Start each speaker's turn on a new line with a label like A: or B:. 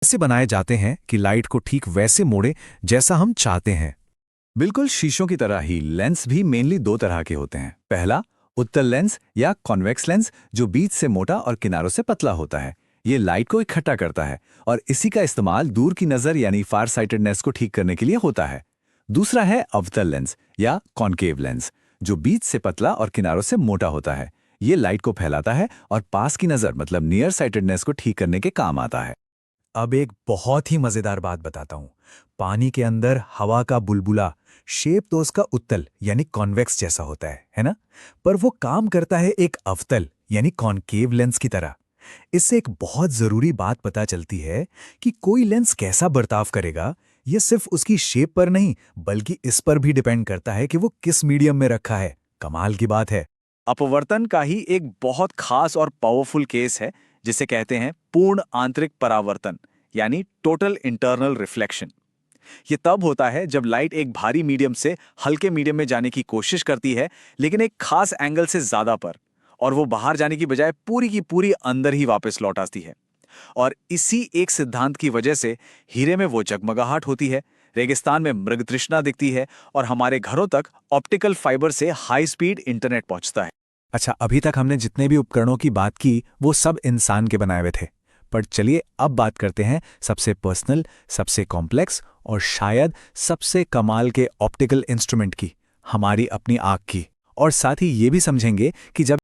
A: ऐसे बनाए जाते हैं कि लाइट को ठीक वैसे मोड़े जैसा हम चाहते हैं।
B: बिल्कुल शीशों की तरह ही लेंस भी मेनली दो तरह के होते हैं। पहला, उत्तल लेंस या कॉन्वेक्स लेंस, जो बीच से मोटा और किनारों से पतला होता है। ये लाइट को इकट्ठा करता है और इसी का इस्तेमाल दूर की नज़र यानी फार साइटेडनेस को ठीक करने के लिए होता है। दूसरा है अवतल लेंस या कॉन्केव लेंस, जो बीच से पतला और किनारों से मोटा होता है। ये लाइट को फैलाता है और पास की नज़र मतलब नियर साइटेडनेस को ठीक करने के काम आता है।
A: अब एक बहुत ही मजेदार बात बताता हूं। पानी के अंदर हवा का बुलबुला शेप तो उसका उत्तल यानी कॉन्वेक्स जैसा होता है ना? पर वो काम करता है एक अवतल यानी कॉनकेव लेंस की तरह। इससे एक बहुत जरूरी बात पता चलती है कि कोई लेंस कैसा बर्ताव करेगा, ये सिर्फ उसकी शेप पर नहीं बल्कि इस पर भी डिपेंड करता है कि वो किस मीडियम में रखा है। कमाल की बात है।
C: अपवर्तन का ही एक बहुत खास और पावरफुल केस है, जिसे कहते हैं पूर्ण आंतरिक परावर्तन, यानी टोटल इंटरनल रिफ्लेक्शन। ये तब होता है जब लाइट एक भारी मीडियम से हल्के मीडियम में जाने की कोशिश करती है, लेकिन एक खास एंगल से ज्यादा पर, और वो बाहर जाने की बजाय पूरी की पूरी अंदर ही वापस लौट आती है। और इसी एक सिद्धांत की वजह से हीरे में वो जगमगाहट होती है, रेगिस्तान में मृग तृष्णा दिखती है, और हमारे घरों तक ऑप्टिकल फाइबर से हाई स्पीड इंटरनेट पहुंचता है।
A: अच्छा, अभी तक हमने जितने भी उपकरणों की बात की वो सब इंसान के बनाए हुए थे। पर चलिए अब बात करते हैं सबसे पर्सनल, सबसे कॉम्प्लेक्स और शायद सबसे कमाल के ऑप्टिकल इंस्ट्रूमेंट की, हमारी अपनी आँख की। और साथ ही ये भी समझेंगे कि जब